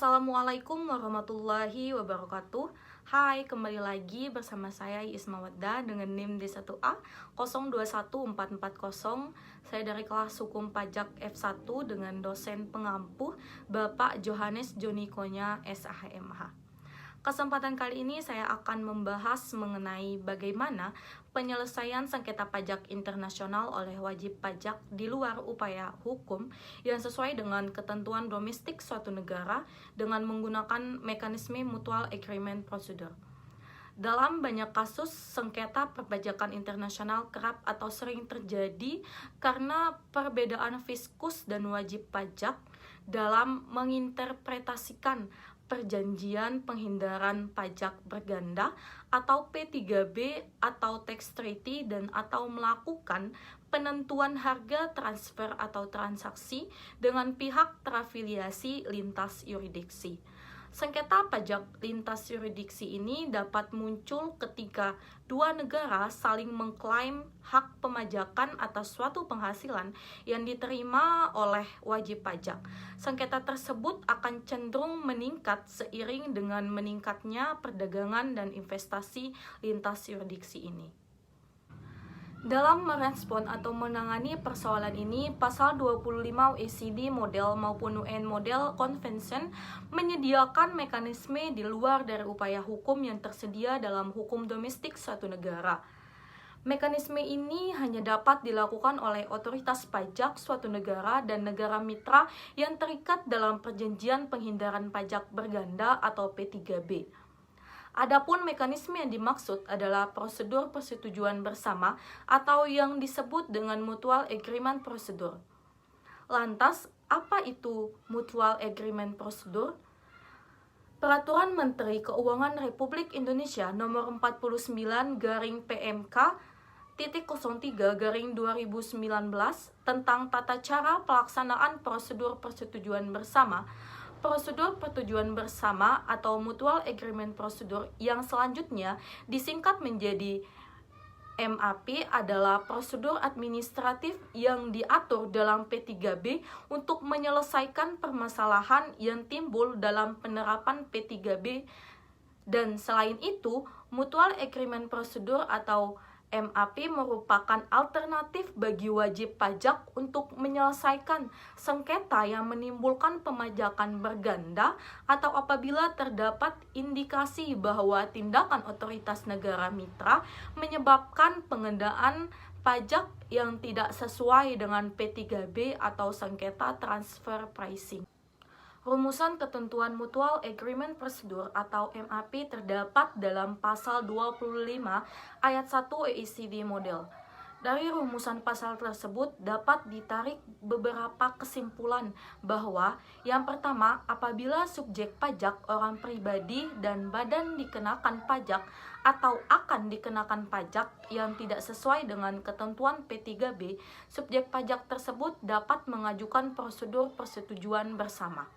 Assalamualaikum warahmatullahi wabarakatuh. Hai, kembali lagi bersama saya Isma Wadda dengan NIM D1A 021440. Saya dari kelas Hukum Pajak F1 dengan dosen pengampu Bapak Johannes Jonikonya SHMH. Kesempatan kali ini saya akan membahas mengenai bagaimana penyelesaian sengketa pajak internasional oleh wajib pajak di luar upaya hukum yang sesuai dengan ketentuan domestik suatu negara dengan menggunakan mekanisme mutual agreement procedure. Dalam banyak kasus, sengketa perpajakan internasional kerap atau sering terjadi karena perbedaan fiskus dan wajib pajak dalam menginterpretasikan perjanjian penghindaran pajak berganda atau P3B atau tax treaty dan atau melakukan penentuan harga transfer atau transaksi dengan pihak terafiliasi lintas yurisdiksi. Sengketa pajak lintas yurisdiksi ini dapat muncul ketika dua negara saling mengklaim hak pemajakan atas suatu penghasilan yang diterima oleh wajib pajak. Sengketa tersebut akan cenderung meningkat seiring dengan meningkatnya perdagangan dan investasi lintas yurisdiksi ini. Dalam merespon atau menangani persoalan ini, Pasal 25 OECD Model maupun UN Model Convention menyediakan mekanisme di luar dari upaya hukum yang tersedia dalam hukum domestik suatu negara. Mekanisme ini hanya dapat dilakukan oleh otoritas pajak suatu negara dan negara mitra yang terikat dalam perjanjian penghindaran pajak berganda atau P3B. Adapun mekanisme yang dimaksud adalah prosedur persetujuan bersama atau yang disebut dengan mutual agreement procedure. Lantas, apa itu mutual agreement procedure? Peraturan Menteri Keuangan Republik Indonesia Nomor 49/PMK-03/2019 tentang tata cara pelaksanaan prosedur persetujuan bersama. Prosedur persetujuan bersama atau mutual agreement procedure yang selanjutnya disingkat menjadi MAP adalah prosedur administratif yang diatur dalam P3B untuk menyelesaikan permasalahan yang timbul dalam penerapan P3B, dan selain itu mutual agreement procedure atau MAP merupakan alternatif bagi wajib pajak untuk menyelesaikan sengketa yang menimbulkan pemajakan berganda atau apabila terdapat indikasi bahwa tindakan otoritas negara mitra menyebabkan pengendaan pajak yang tidak sesuai dengan P3B atau sengketa transfer pricing. Rumusan ketentuan Mutual Agreement Procedure atau MAP terdapat dalam Pasal 25 Ayat 1 OECD Model. Dari rumusan pasal tersebut dapat ditarik beberapa kesimpulan bahwa yang pertama, apabila subjek pajak orang pribadi dan badan dikenakan pajak atau akan dikenakan pajak yang tidak sesuai dengan ketentuan P3B, subjek pajak tersebut dapat mengajukan prosedur persetujuan bersama.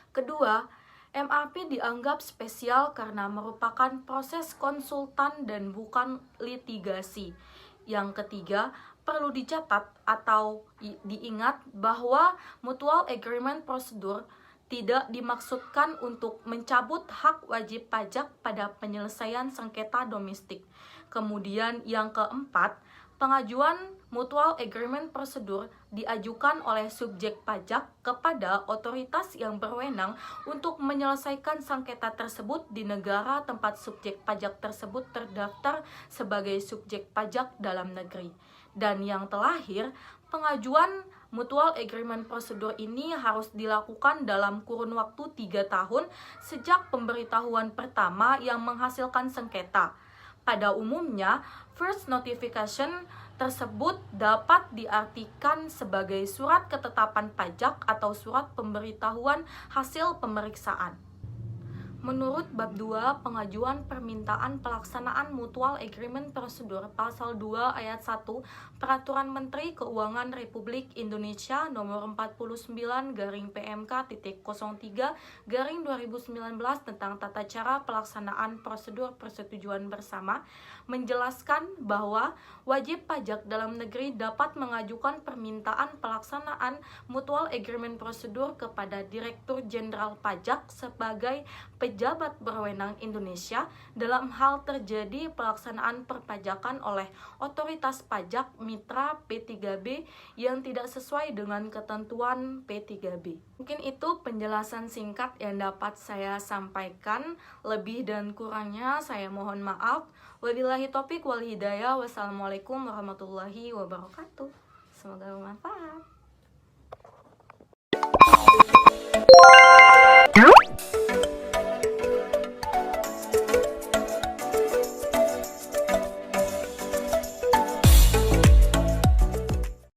Kedua, MAP dianggap spesial karena merupakan proses konsultan dan bukan litigasi. Yang ketiga, perlu dicatat atau diingat bahwa mutual agreement procedure tidak dimaksudkan untuk mencabut hak wajib pajak pada penyelesaian sengketa domestik. Kemudian yang keempat, pengajuan mutual agreement procedure diajukan oleh subjek pajak kepada otoritas yang berwenang untuk menyelesaikan sengketa tersebut di negara tempat subjek pajak tersebut terdaftar sebagai subjek pajak dalam negeri. Dan yang terakhir, pengajuan mutual agreement procedure ini harus dilakukan dalam kurun waktu 3 tahun sejak pemberitahuan pertama yang menghasilkan sengketa. Pada umumnya, first notification tersebut dapat diartikan sebagai surat ketetapan pajak atau surat pemberitahuan hasil pemeriksaan. Menurut bab 2 pengajuan permintaan pelaksanaan Mutual Agreement Prosedur pasal 2 ayat 1 Peraturan Menteri Keuangan Republik Indonesia nomor 49-PMK.03/2019 tentang tata cara pelaksanaan prosedur persetujuan bersama menjelaskan bahwa wajib pajak dalam negeri dapat mengajukan permintaan pelaksanaan Mutual Agreement Prosedur kepada Direktur Jenderal Pajak sebagai pejabat berwenang Indonesia dalam hal terjadi pelaksanaan perpajakan oleh otoritas pajak mitra P3B yang tidak sesuai dengan ketentuan P3B. Mungkin itu penjelasan singkat yang dapat saya sampaikan. Lebih dan kurangnya saya mohon maaf. Wabillahi taufiq wal hidayah. Wassalamualaikum warahmatullahi wabarakatuh. Semoga bermanfaat.